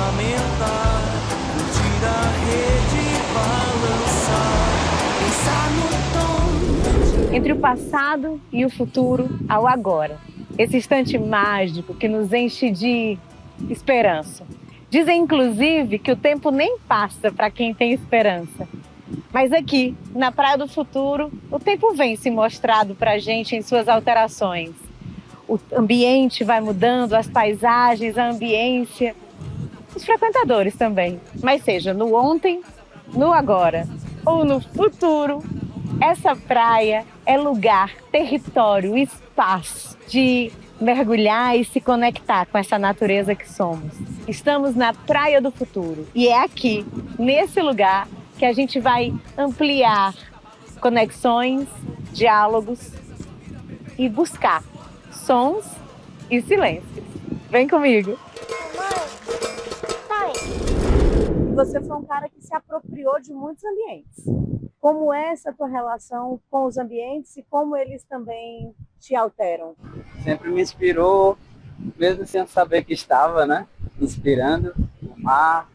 lamentar, curtir a rede balançar, pensar no tom. Entre o passado e o futuro ao agora. Esse instante mágico que nos enche de esperança. Dizem, inclusive, que o tempo nem passa para quem tem esperança. Mas aqui, na Praia do Futuro, o tempo vem se mostrado para a gente em suas alterações. O ambiente vai mudando, as paisagens, a ambiência, os frequentadores também. Mas seja no ontem, no agora ou no futuro, essa praia é lugar, território, espaço de mergulhar e se conectar com essa natureza que somos. Estamos na Praia do Futuro e é aqui, nesse lugar, que a gente vai ampliar conexões, diálogos e buscar sons e silêncios. Vem comigo! Você foi um cara que se apropriou de muitos ambientes. Como é essa tua relação com os ambientes e como eles também te alteram? Sempre me inspirou, mesmo sem saber que estava, né? Inspirando o mar,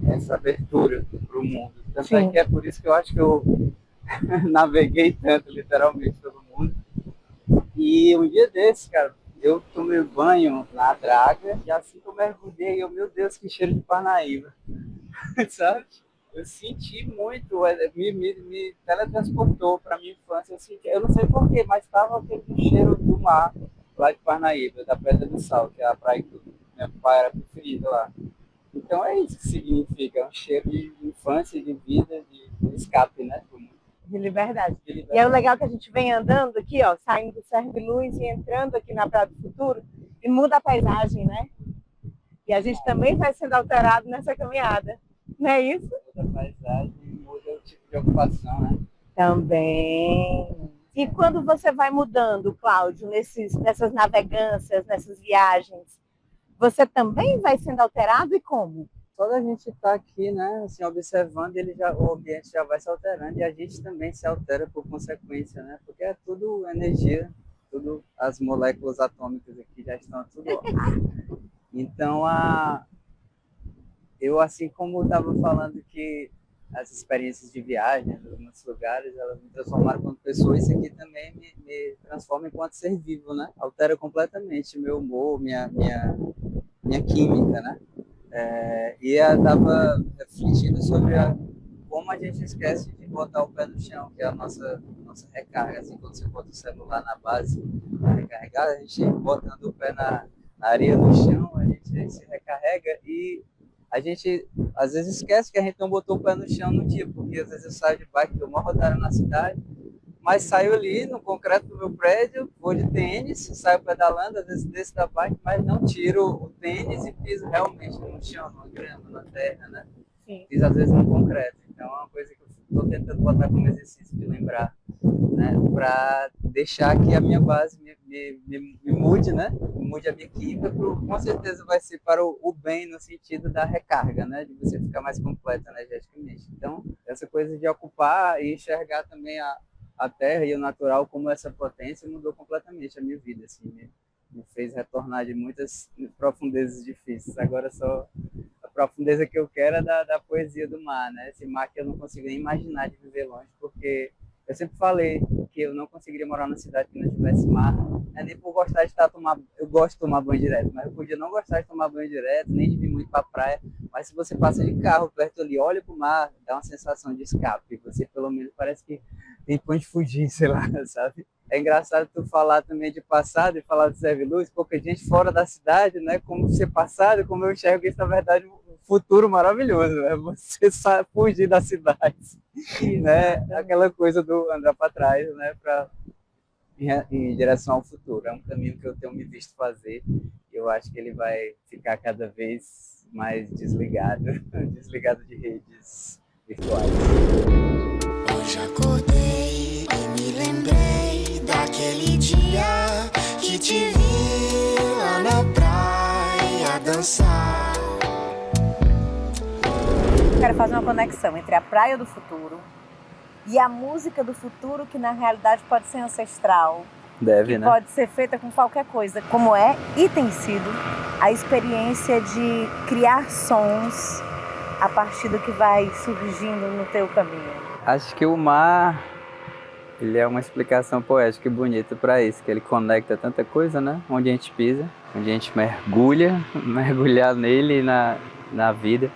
essa abertura para o mundo. Tanto é que é por isso que eu acho que eu naveguei tanto, literalmente, pelo mundo. E um dia desse, cara, eu tomei banho na draga e assim que eu mergulhei, meu Deus, que cheiro de Parnaíba, sabe? Eu senti muito, me teletransportou para minha infância. Eu não sei porquê, mas estava aquele cheiro do mar lá de Parnaíba, da Pedra do Sal, que é a praia que meu pai era preferido lá. Então é isso que significa, é um cheiro de infância, de vida, de escape, né? De liberdade. E é o legal que a gente vem andando aqui, ó, saindo do Serve Luz e entrando aqui na Praia do Futuro, e muda a paisagem, né? E a gente também vai sendo alterado nessa caminhada. Não é isso? Muda a paisagem, muda o tipo de ocupação, né? Também. E quando você vai mudando, Cláudio, nessas navegâncias, nessas viagens, você também vai sendo alterado e como? Quando a gente está aqui, né, assim, observando, o ambiente já vai se alterando e a gente também se altera por consequência, né? Porque é tudo energia, tudo as moléculas atômicas aqui já estão tudo. Então, eu assim como estava falando que as experiências de viagem em alguns lugares, elas me transformaram como pessoa, isso aqui também me transforma enquanto ser vivo, né? Altera completamente meu humor, minha química, né? E eu estava refletindo sobre como a gente esquece de botar o pé no chão, que é a nossa recarga. Assim, quando você bota o celular na base recarregada, a gente botando o pé na areia no chão, a gente se recarrega e a gente às vezes esquece que a gente não botou o pé no chão no dia, porque às vezes eu saio de bike, dou uma rodada na cidade, mas saio ali no concreto do meu prédio, vou de tênis, saio pedalando, às vezes desço da bike, mas não tiro o tênis e piso realmente no chão, na grama, na terra, né? Sim. Piso às vezes no concreto. Então é uma coisa que eu estou tentando botar como exercício de lembrar, né? Para deixar que a minha base me mude, né? Mude a minha química, com certeza vai ser para o bem no sentido da recarga, né? De você ficar mais completo energeticamente. Então, essa coisa de ocupar e enxergar também a terra e o natural como essa potência mudou completamente a minha vida, assim, me fez retornar de muitas profundezas difíceis. Agora só a profundeza que eu quero é da poesia do mar, né? Esse mar que eu não consigo nem imaginar de viver longe, porque eu sempre falei que eu não conseguiria morar numa cidade que não tivesse mar. Não é nem por gostar de eu gosto de tomar banho direto, mas eu podia não gostar de tomar banho direto, nem de vir muito para a praia. Mas se você passa de carro perto ali, olha para o mar, dá uma sensação de escape. Você pelo menos parece que tem pra onde fugir, sei lá, sabe? É engraçado tu falar também de passado e falar do Serve Luz, porque gente fora da cidade, né? Como ser passado, como eu enxergo isso, na verdade, um futuro maravilhoso. É você fugir da cidade, né? Aquela coisa do andar para trás, né? Em direção ao futuro. É um caminho que eu tenho me visto fazer. E eu acho que ele vai ficar cada vez mais desligado, desligado de redes virtuais. Hoje acordei e me lembrei daquele dia que te vi lá na praia dançar. Quero fazer uma conexão entre a Praia do Futuro e a música do futuro, que na realidade pode ser ancestral, Deve, que né? pode ser feita com qualquer coisa, como é e tem sido a experiência de criar sons a partir do que vai surgindo no teu caminho. Acho que o mar, ele é uma explicação poética e bonita para isso, que ele conecta tanta coisa, né? Onde a gente pisa, onde a gente mergulha, mergulhar nele na vida.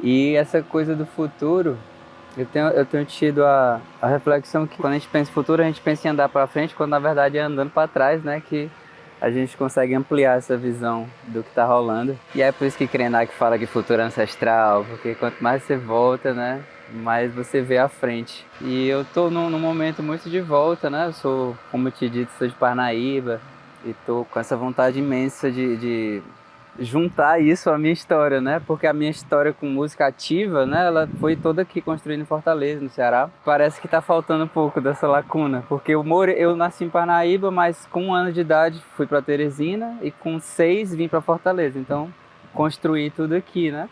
E essa coisa do futuro, eu tenho tido a reflexão que quando a gente pensa em futuro, a gente pensa em andar para frente, quando na verdade é andando para trás, né? Que a gente consegue ampliar essa visão do que está rolando. E é por isso que Krenak fala que futuro é ancestral, porque quanto mais você volta, né, mais você vê à frente. E eu tô num momento muito de volta, né? Eu sou, como eu te disse, sou de Parnaíba e tô com essa vontade imensa de juntar isso à minha história, né? Porque a minha história com música ativa, né, ela foi toda aqui construída em Fortaleza, no Ceará. Parece que tá faltando um pouco dessa lacuna, porque eu nasci em Parnaíba, mas com 1 ano de idade fui para Teresina e com 6 vim para Fortaleza. Então, construí tudo aqui, né?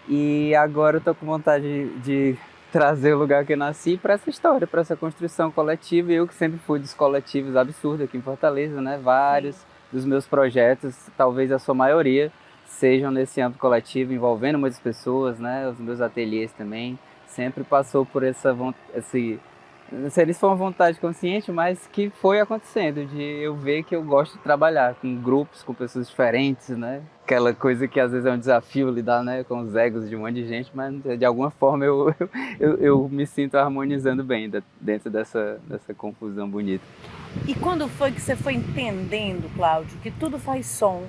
E agora eu tô com vontade de trazer o lugar que eu nasci para essa história, para essa construção coletiva. E eu que sempre fui dos coletivos absurdos aqui em Fortaleza, né? Vários dos meus projetos, talvez a sua maioria, sejam nesse âmbito coletivo, envolvendo muitas pessoas, né? Os meus ateliês também, sempre passou por não sei se foi uma vontade consciente, mas que foi acontecendo, de eu ver que eu gosto de trabalhar com grupos, com pessoas diferentes, né? Aquela coisa que às vezes é um desafio lidar, né, com os egos de um monte de gente, mas de alguma forma eu me sinto harmonizando bem dentro dessa confusão bonita. E quando foi que você foi entendendo, Cláudio, que tudo faz som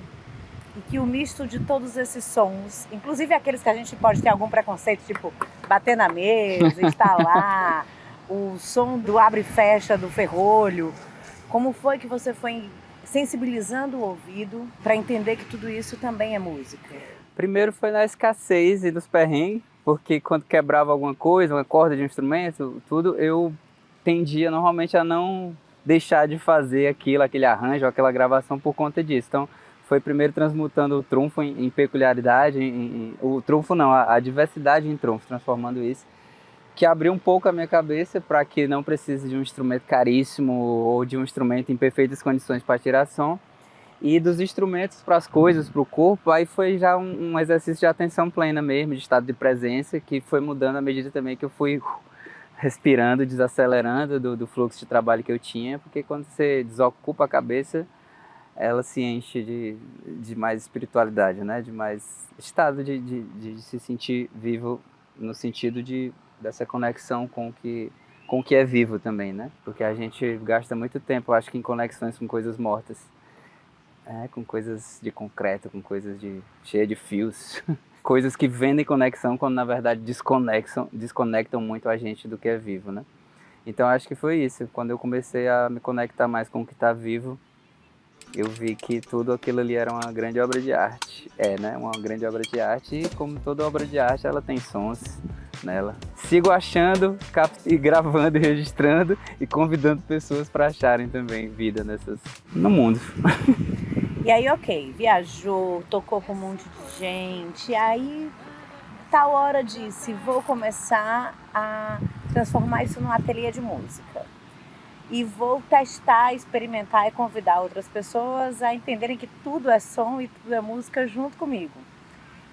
e que o misto de todos esses sons, inclusive aqueles que a gente pode ter algum preconceito, tipo bater na mesa, estalar, o som do abre e fecha do ferrolho, como foi que você foi sensibilizando o ouvido para entender que tudo isso também é música? Primeiro foi na escassez e nos perrengues, porque quando quebrava alguma coisa, uma corda de um instrumento, tudo, eu tendia normalmente a não deixar de fazer aquele arranjo, aquela gravação por conta disso. Então, foi primeiro transmutando o trunfo em peculiaridade, o trunfo não, a diversidade em trunfo, transformando isso, que abriu um pouco a minha cabeça para que não precise de um instrumento caríssimo ou de um instrumento em perfeitas condições para tirar som, e dos instrumentos para as coisas, para o corpo. Aí foi já um exercício de atenção plena mesmo, de estado de presença, que foi mudando à medida também que eu fui respirando, desacelerando do fluxo de trabalho que eu tinha, porque quando você desocupa a cabeça, ela se enche de mais espiritualidade, né? De mais estado de se sentir vivo, no sentido dessa conexão com o que é vivo também, né? Porque a gente gasta muito tempo, acho que em conexões com coisas mortas, com coisas de concreto, com coisas cheias de fios. Coisas que vendem conexão quando na verdade desconectam muito a gente do que é vivo, né? Então acho que foi isso. Quando eu comecei a me conectar mais com o que está vivo, eu vi que tudo aquilo ali era uma grande obra de arte. Né? Uma grande obra de arte, e como toda obra de arte, ela tem sons nela. Sigo achando, e gravando e registrando e convidando pessoas para acharem também vida no mundo. E aí, ok, viajou, tocou com um monte de gente, aí tal hora disse, vou começar a transformar isso num ateliê de música. E vou testar, experimentar e convidar outras pessoas a entenderem que tudo é som e tudo é música junto comigo.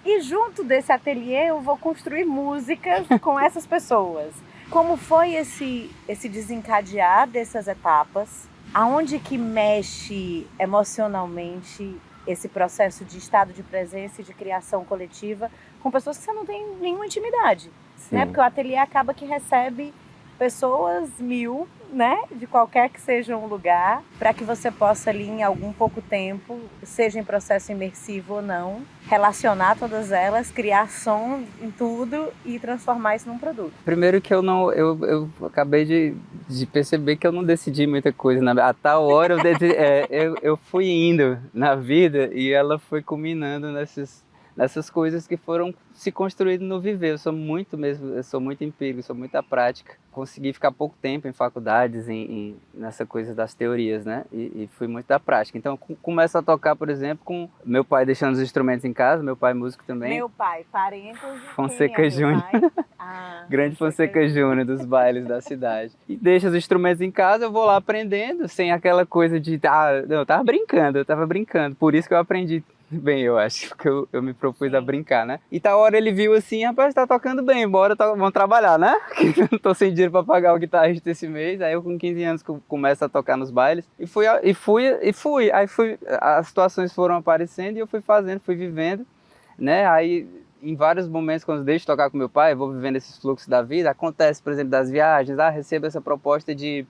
E junto desse ateliê eu vou construir músicas com essas pessoas. Como foi esse desencadear dessas etapas? Aonde que mexe emocionalmente esse processo de estado de presença e de criação coletiva com pessoas que você não tem nenhuma intimidade, né? Porque o ateliê acaba que recebe pessoas 1000, né? De qualquer que seja um lugar, para que você possa ali em algum pouco tempo, seja em processo imersivo ou não, relacionar todas elas, criar som em tudo e transformar isso num produto. Primeiro que eu acabei de perceber que eu não decidi muita coisa. A tal hora eu fui indo na vida e ela foi culminando nessas coisas que foram se construindo no viver. Eu sou muito empírico, sou muita prática. Consegui ficar pouco tempo em faculdades, nessa coisa das teorias, né? E fui muito da prática. Então, começo a tocar, por exemplo, com meu pai deixando os instrumentos em casa, meu pai é músico também. Meu pai, parênteses, Fonseca Júnior. Grande Fonseca Júnior, dos bailes da cidade. E deixa os instrumentos em casa, eu vou lá aprendendo, sem aquela coisa de... não, eu tava brincando. Por isso que eu aprendi bem, eu acho, porque eu me propus a brincar, né? E tal hora ele viu assim, rapaz, tá tocando bem, bora, vamos trabalhar, né? Eu não tô sem dinheiro pra pagar o guitarrista esse mês. Aí eu com 15 anos começo a tocar nos bailes. E fui. Aí as situações foram aparecendo e eu fui fazendo, fui vivendo, né? Aí em vários momentos, quando eu deixo de tocar com meu pai, eu vou vivendo esses fluxos da vida. Acontece, por exemplo, das viagens, recebo essa proposta de...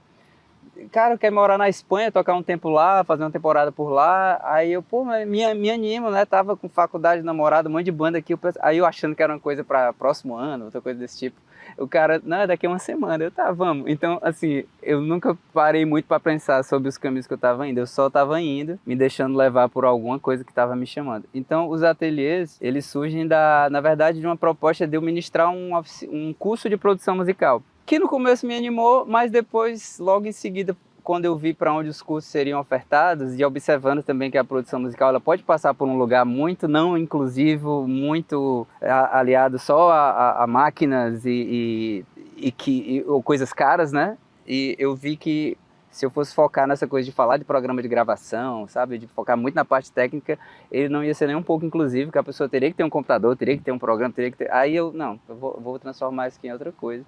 Cara, eu quero morar na Espanha, tocar um tempo lá, fazer uma temporada por lá. Aí eu, me animo, né? Tava com faculdade, namorada, um monte de banda aqui. Aí eu achando que era uma coisa para próximo ano, outra coisa desse tipo. O cara, não, é daqui a uma semana. Eu, tá, vamos. Então, assim, eu nunca parei muito para pensar sobre os caminhos que eu tava indo. Eu só tava indo, me deixando levar por alguma coisa que tava me chamando. Então, os ateliês, eles surgem na verdade, de uma proposta de eu ministrar um curso de produção musical. Que no começo me animou, mas depois, logo em seguida, quando eu vi para onde os cursos seriam ofertados e observando também que a produção musical ela pode passar por um lugar muito não inclusivo, muito aliado só a máquinas ou coisas caras, né? E eu vi que se eu fosse focar nessa coisa de falar de programa de gravação, sabe, de focar muito na parte técnica, ele não ia ser nem um pouco inclusivo, que a pessoa teria que ter um computador, teria que ter um programa, teria que ter... Aí eu vou transformar isso aqui em outra coisa.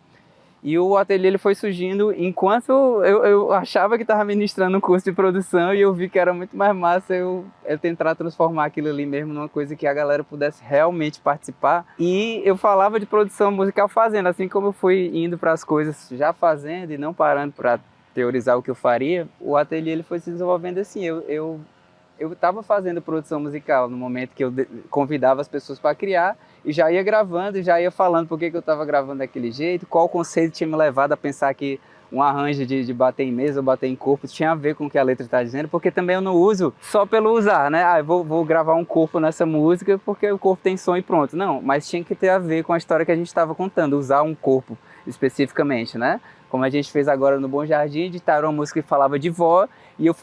E o ateliê ele foi surgindo enquanto eu achava que estava ministrando um curso de produção e eu vi que era muito mais massa eu tentar transformar aquilo ali mesmo numa coisa que a galera pudesse realmente participar. E eu falava de produção musical fazendo, assim como eu fui indo para as coisas já fazendo e não parando para teorizar o que eu faria, o ateliê ele foi se desenvolvendo assim. Eu estava fazendo produção musical no momento que eu convidava as pessoas para criar e já ia gravando, já ia falando por que eu estava gravando daquele jeito, qual conceito tinha me levado a pensar que um arranjo de bater em mesa ou bater em corpo tinha a ver com o que a letra está dizendo, porque também eu não uso só pelo usar, né? Eu vou gravar um corpo nessa música porque o corpo tem som e pronto. Não, mas tinha que ter a ver com a história que a gente estava contando, usar um corpo especificamente, né? Como a gente fez agora no Bom Jardim, editaram uma música que falava de vó, e eu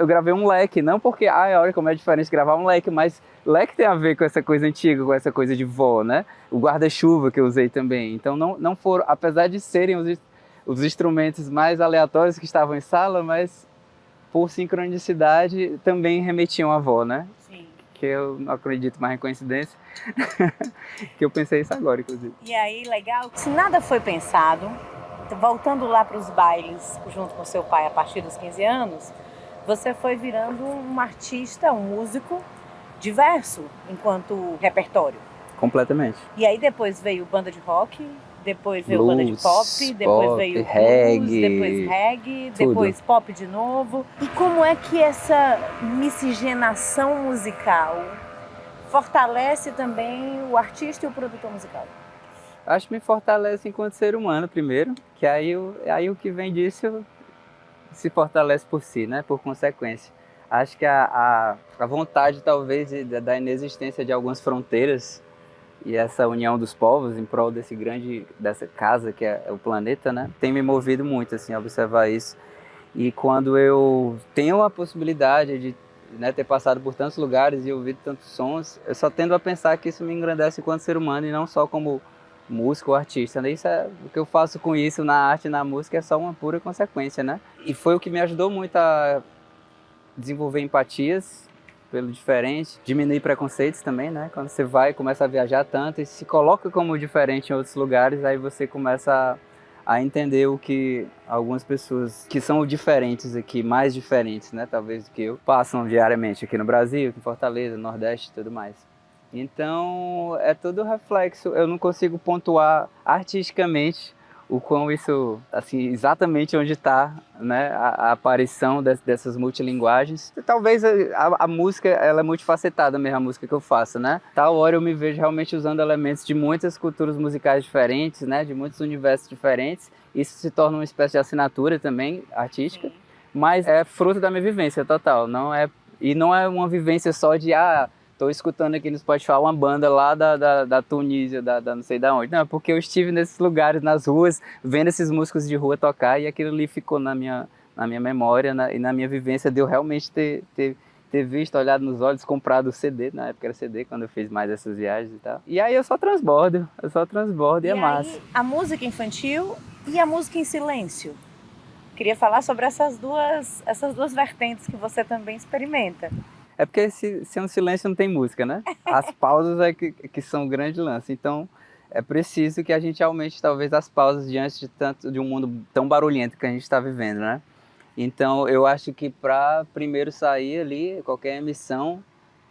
gravei um leque, não porque, olha como é diferente gravar um leque, mas leque tem a ver com essa coisa antiga, com essa coisa de vó, né? O guarda-chuva que eu usei também. Então não foram, apesar de serem os instrumentos mais aleatórios que estavam em sala, mas por sincronicidade também remetiam à vó, né? Sim. Que eu não acredito mais em coincidência, que eu pensei isso agora, inclusive. E aí, legal, se nada foi pensado, voltando lá para os bailes junto com seu pai a partir dos 15 anos, você foi virando um artista, um músico diverso enquanto repertório. Completamente. E aí depois veio banda de rock, depois veio blues, banda de pop, depois veio reggae, blues, depois reggae, tudo. depois pop de novo. E como é que essa miscigenação musical fortalece também o artista e o produtor musical? Acho que me fortalece enquanto ser humano, primeiro, que aí o que vem disso se fortalece por si, né? Por consequência. Acho que a vontade, talvez, da inexistência de algumas fronteiras e essa união dos povos em prol dessa casa que é o planeta, né? Tem me movido muito, assim, a observar isso. E quando eu tenho a possibilidade de ter passado por tantos lugares e ouvido tantos sons, eu só tendo a pensar que isso me engrandece enquanto ser humano e não só como músico ou artista, né? Isso o que eu faço com isso na arte e na música é só uma pura consequência, né? E foi o que me ajudou muito a desenvolver empatias pelo diferente, diminuir preconceitos também, né? Quando você vai e começa a viajar tanto e se coloca como diferente em outros lugares, aí você começa a entender o que algumas pessoas que são diferentes aqui, mais diferentes, né? Talvez do que eu, passam diariamente aqui no Brasil, aqui em Fortaleza, no Nordeste e tudo mais. Então, é tudo reflexo. Eu não consigo pontuar artisticamente o quão isso, assim, exatamente onde está, né, a aparição dessas multilinguagens. Talvez a música, ela é multifacetada mesmo, a música que eu faço, né? Tal hora eu me vejo realmente usando elementos de muitas culturas musicais diferentes, né, de muitos universos diferentes. Isso se torna uma espécie de assinatura também, artística. Sim. Mas é fruto da minha vivência total. E não é uma vivência só de, estou escutando aqui no Spotify uma banda lá da Tunísia, da não sei da onde. Não, porque eu estive nesses lugares, nas ruas, vendo esses músicos de rua tocar e aquilo ali ficou na minha memória e na minha vivência de eu realmente ter ter visto, olhado nos olhos, comprado o CD, na época era CD, quando eu fiz mais essas viagens e tal. E aí eu só transbordo e é massa. Aí, a música infantil e a música em silêncio. Queria falar sobre essas duas vertentes que você também experimenta. É porque se é um silêncio não tem música, né? As pausas é que são o grande lance. Então é preciso que a gente aumente talvez as pausas diante de um mundo tão barulhento que a gente está vivendo, né? Então eu acho que para primeiro sair ali, qualquer emissão,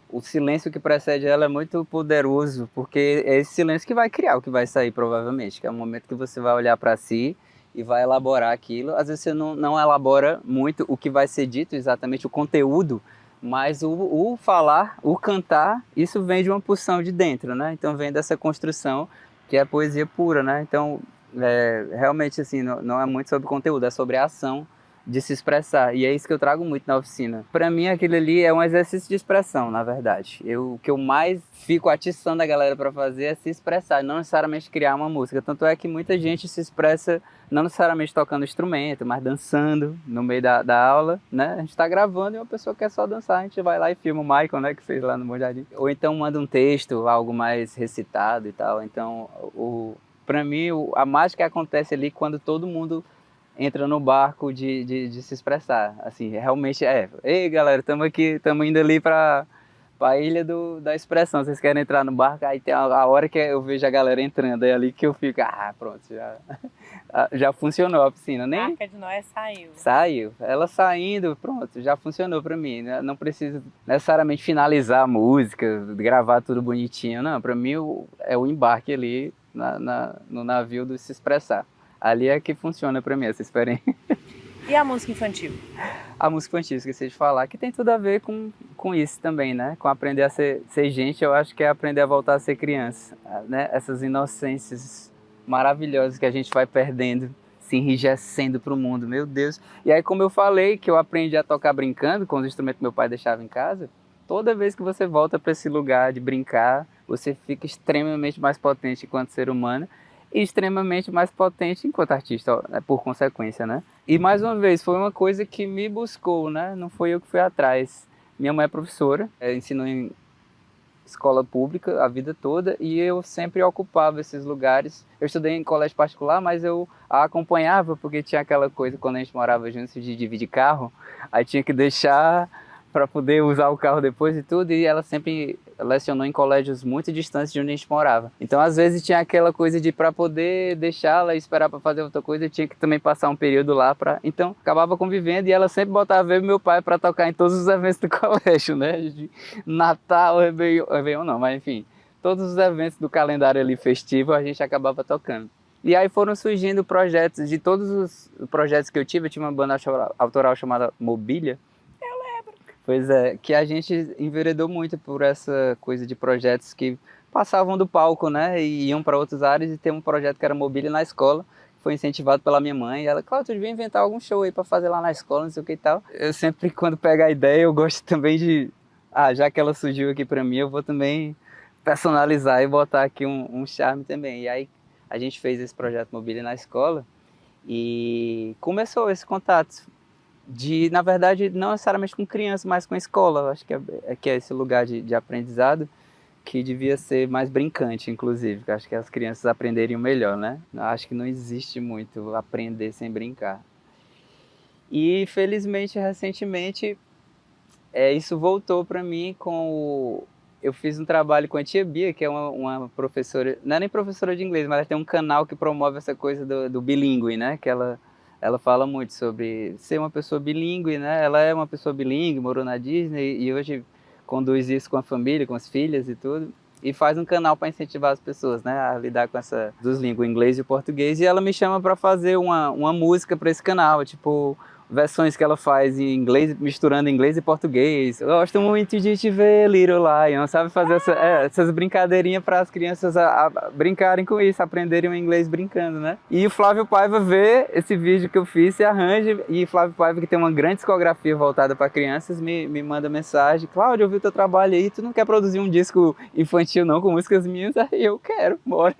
o silêncio que precede ela é muito poderoso, porque é esse silêncio que vai criar o que vai sair provavelmente, que é o momento que você vai olhar para si e vai elaborar aquilo. Às vezes você não elabora muito o que vai ser dito, exatamente o conteúdo, mas o falar, o cantar, isso vem de uma pulsão de dentro, né? Então vem dessa construção que é a poesia pura, né? Então, realmente, assim, não é muito sobre conteúdo, é sobre a ação de se expressar. E é isso que eu trago muito na oficina. Para mim, aquilo ali é um exercício de expressão, na verdade. O que eu mais fico atiçando a galera para fazer é se expressar, não necessariamente criar uma música. Tanto é que muita gente se expressa não necessariamente tocando instrumento, mas dançando no meio da aula, né? A gente está gravando e uma pessoa quer só dançar, a gente vai lá e filma o Michael, né, que fez lá no Bom Jardim. Ou então manda um texto, algo mais recitado e tal. Então, para mim, a mágica acontece ali quando todo mundo entra no barco de se expressar. Assim, realmente ei galera, estamos indo ali para a ilha da expressão, vocês querem entrar no barco? Aí tem a hora que eu vejo a galera entrando, é ali que eu fico, pronto, já funcionou a piscina. A Arca de Noé saiu. Saiu, ela saindo, pronto, já funcionou para mim, né? Não preciso necessariamente finalizar a música, gravar tudo bonitinho, não, para mim é o embarque ali no navio do se expressar. Ali é que funciona para mim essa experiência. E a música infantil? A música infantil, esqueci de falar, que tem tudo a ver com isso também, né? Com aprender a ser gente, eu acho que é aprender a voltar a ser criança, né? Essas inocências maravilhosas que a gente vai perdendo, se enrijecendo pro mundo, meu Deus. E aí, como eu falei, que eu aprendi a tocar brincando com os instrumentos que meu pai deixava em casa, toda vez que você volta para esse lugar de brincar, você fica extremamente mais potente enquanto ser humano, e extremamente mais potente enquanto artista, por consequência, né? E mais uma vez, foi uma coisa que me buscou, né? Não foi eu que fui atrás. Minha mãe é professora, ensinou em escola pública a vida toda e eu sempre ocupava esses lugares. Eu estudei em colégio particular, mas eu a acompanhava porque tinha aquela coisa quando a gente morava juntos de dividir carro, aí tinha que deixar para poder usar o carro depois e tudo, e ela sempre lecionou em colégios muito distantes de onde a gente morava. Então, às vezes, tinha aquela coisa de para poder deixá-la e esperar para fazer outra coisa, eu tinha que também passar um período lá para... Então, acabava convivendo e ela sempre botava eu e meu pai para tocar em todos os eventos do colégio, né? De Natal, Réveillon não, mas enfim, todos os eventos do calendário ali festivo a gente acabava tocando. E aí foram surgindo projetos, de todos os projetos que eu tinha uma banda autoral chamada Mobília. Pois é, que a gente enveredou muito por essa coisa de projetos que passavam do palco, né, e iam para outras áreas, e tem um projeto que era Mobília na escola, foi incentivado pela minha mãe, e ela, Cláudio, tu devia inventar algum show aí para fazer lá na escola, não sei o que e tal. Eu sempre, quando pego a ideia, eu gosto também de, já que ela surgiu aqui para mim, eu vou também personalizar e botar aqui um charme também. E aí a gente fez esse projeto Mobília na escola, e começou esse contato na verdade, não necessariamente com criança, mas com a escola. Eu acho que é esse lugar de aprendizado que devia ser mais brincante, inclusive. Eu acho que as crianças aprenderiam melhor, né? Eu acho que não existe muito aprender sem brincar. E, felizmente, recentemente, isso voltou para mim eu fiz um trabalho com a tia Bia, que é uma professora, não é nem professora de inglês, mas ela tem um canal que promove essa coisa do bilíngue, né? Que ela fala muito sobre ser uma pessoa bilíngue, né? Ela é uma pessoa bilíngue, morou na Disney e hoje conduz isso com a família, com as filhas e tudo. E faz um canal para incentivar as pessoas, né? A lidar com essa dos línguas, o inglês e o português. E ela me chama para fazer uma música para esse canal, tipo versões que ela faz em inglês, misturando inglês e português. Eu gosto muito de te ver, Little Lion, sabe? Fazer essas brincadeirinhas para as crianças a brincarem com isso, aprenderem o inglês brincando, né? E o Flávio Paiva vê esse vídeo que eu fiz, se arranja, e Flávio Paiva, que tem uma grande discografia voltada para crianças, me manda mensagem: Cláudio, eu vi o teu trabalho aí, tu não quer produzir um disco infantil não, com músicas minhas? Aí eu quero, bora.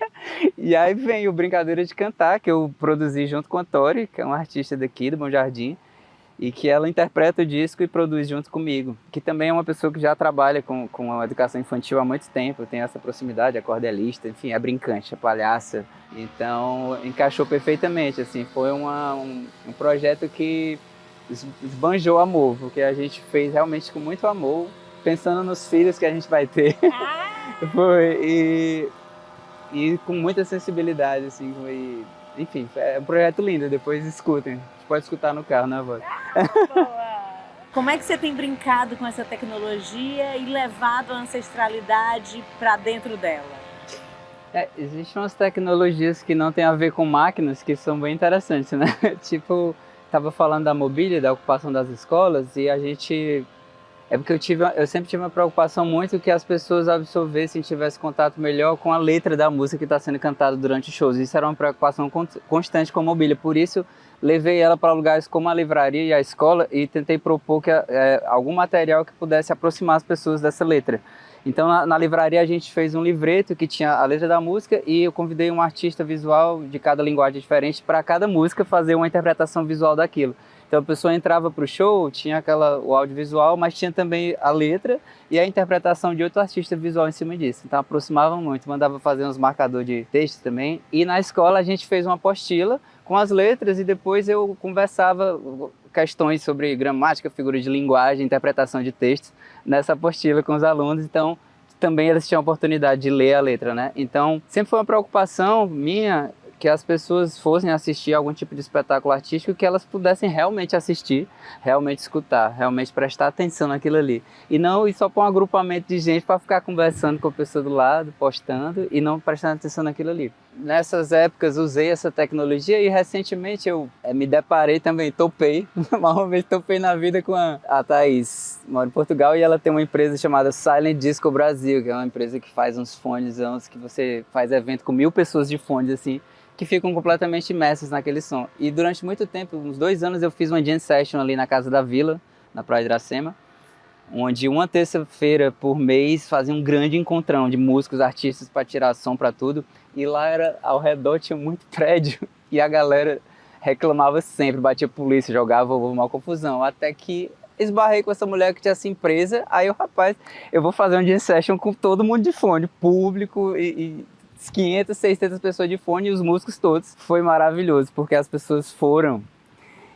E aí vem o Brincadeira de Cantar, que eu produzi junto com a Tori, que é uma artista daqui do Bom Jardim. e que ela interpreta o disco e produz junto comigo, que também é uma pessoa que já trabalha com a educação infantil há muito tempo, tem essa proximidade, é cordelista, enfim, é brincante, é palhaça, então encaixou perfeitamente, assim, foi um projeto que esbanjou amor, porque a gente fez realmente com muito amor, pensando nos filhos que a gente vai ter, foi, e com muita sensibilidade, assim, foi... Enfim, é um projeto lindo, depois escutem. Você pode escutar no carro, na voz. Como é que você tem brincado com essa tecnologia e levado a ancestralidade para dentro dela? Existem umas tecnologias que não tem a ver com máquinas que são bem interessantes, né? Tipo, estava falando da mobília, da ocupação das escolas, e a gente... É porque eu sempre tive uma preocupação muito que as pessoas absorvessem, tivessem contato melhor com a letra da música que está sendo cantada durante os shows. Isso era uma preocupação constante com a mobília. Por isso, levei ela para lugares como a livraria e a escola e tentei propor que, algum material que pudesse aproximar as pessoas dessa letra. Então, na livraria, a gente fez um livreto que tinha a letra da música e eu convidei um artista visual de cada linguagem diferente para cada música fazer uma interpretação visual daquilo. Então a pessoa entrava para o show, tinha o audiovisual, mas tinha também a letra e a interpretação de outro artista visual em cima disso. Então aproximavam muito, mandava fazer uns marcadores de texto também. E na escola a gente fez uma apostila com as letras e depois eu conversava questões sobre gramática, figura de linguagem, interpretação de textos nessa apostila com os alunos. Então também eles tinham a oportunidade de ler a letra, né? Então sempre foi uma preocupação minha que as pessoas fossem assistir algum tipo de espetáculo artístico, que elas pudessem realmente assistir, realmente escutar, realmente prestar atenção naquilo ali. E não ir só para um agrupamento de gente para ficar conversando com a pessoa do lado, postando e não prestando atenção naquilo ali. Nessas épocas usei essa tecnologia e recentemente eu me deparei também, topei na vida com a Thaís, mora em Portugal e ela tem uma empresa chamada Silent Disco Brasil, que é uma empresa que faz uns fones, que você faz evento com 1000 pessoas de fones assim, que ficam completamente imersas naquele som. E durante muito tempo, uns 2 anos, eu fiz uma jam session ali na Casa da Vila, na Praia de Iracema, onde uma terça-feira por mês fazia um grande encontrão de músicos, artistas para tirar som para tudo. E lá ao redor tinha muito prédio e a galera reclamava sempre, batia polícia, jogava uma confusão. Até que esbarrei com essa mulher que tinha essa empresa, aí rapaz, eu vou fazer uma jam session com todo mundo de fone, público e 500, 600 pessoas de fone e os músicos todos. Foi maravilhoso, porque as pessoas foram.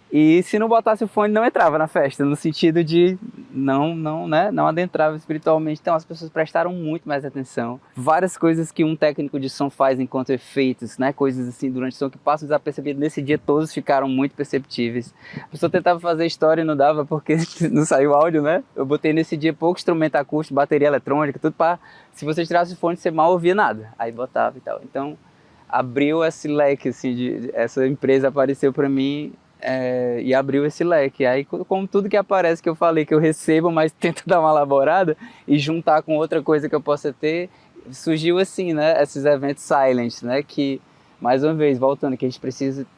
E se não botasse o fone, não entrava na festa, no sentido de não adentrava espiritualmente. Então as pessoas prestaram muito mais atenção. Várias coisas que um técnico de som faz enquanto efeitos, né? Coisas assim durante o som que passam desapercebidas. Nesse dia todos ficaram muito perceptíveis. A pessoa tentava fazer história e não dava porque não saiu áudio, né? Eu botei nesse dia pouco instrumento acústico, bateria eletrônica, tudo para... Se você tirasse o fone, você mal ouvia nada. Aí botava e tal. Então abriu esse leque, assim, essa empresa apareceu para mim... e abriu esse leque. Aí, como tudo que aparece que eu falei que eu recebo, mas tento dar uma elaborada e juntar com outra coisa que eu possa ter, surgiu assim, né? Esses eventos silent, né? Que, mais uma vez, voltando, que a gente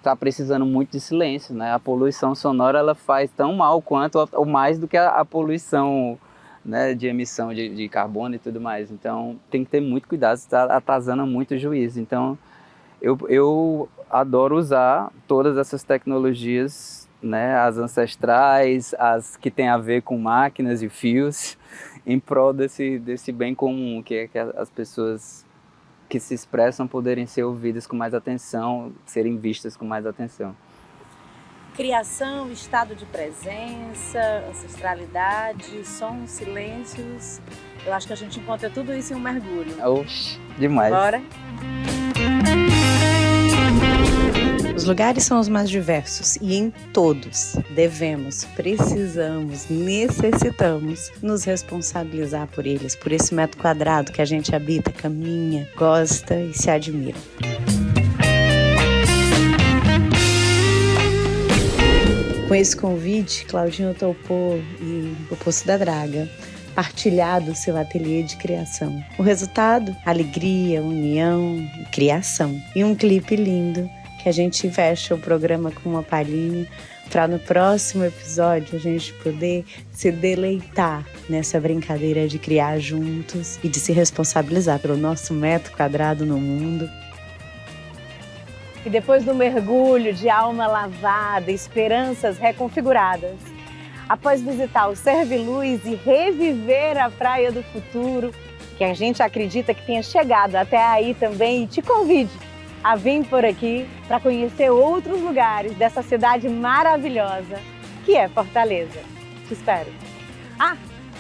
tá precisando muito de silêncio, né? A poluição sonora, ela faz tão mal quanto ou mais do que a poluição, né? De emissão de carbono e tudo mais. Então, tem que ter muito cuidado, está atazando muito o juízo. Então, eu adoro usar todas essas tecnologias, né, as ancestrais, as que têm a ver com máquinas e fios, em prol desse bem comum, que é que as pessoas que se expressam poderem ser ouvidas com mais atenção, serem vistas com mais atenção. Criação, estado de presença, ancestralidade, sons, silêncios. Eu acho que a gente encontra tudo isso em um mergulho. Oxi, demais. Bora? Os lugares são os mais diversos e em todos devemos, precisamos, necessitamos nos responsabilizar por eles, por esse metro quadrado que a gente habita, caminha, gosta e se admira. Com esse convite, Claudinho topou e o Poço da Draga partilhar do seu ateliê de criação. O resultado? Alegria, união e criação. E um clipe lindo que a gente fecha o programa com uma palhinha para no próximo episódio a gente poder se deleitar nessa brincadeira de criar juntos e de se responsabilizar pelo nosso metro quadrado no mundo. E depois do mergulho de alma lavada, esperanças reconfiguradas, após visitar o Serviluz e reviver a Praia do Futuro, que a gente acredita que tenha chegado até aí também, e te convide a vir por aqui para conhecer outros lugares dessa cidade maravilhosa que é Fortaleza. Te espero. Ah,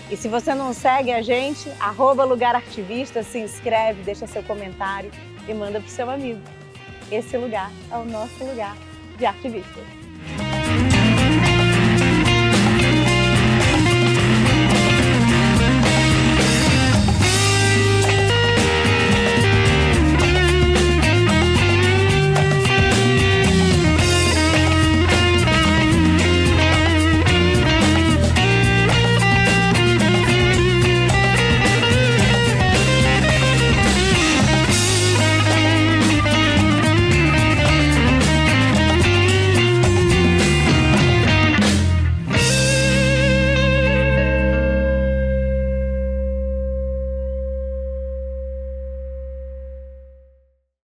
e se você não segue a gente, @lugarartivista, se inscreve, deixa seu comentário e manda pro seu amigo. Esse lugar é o nosso lugar de artivistas.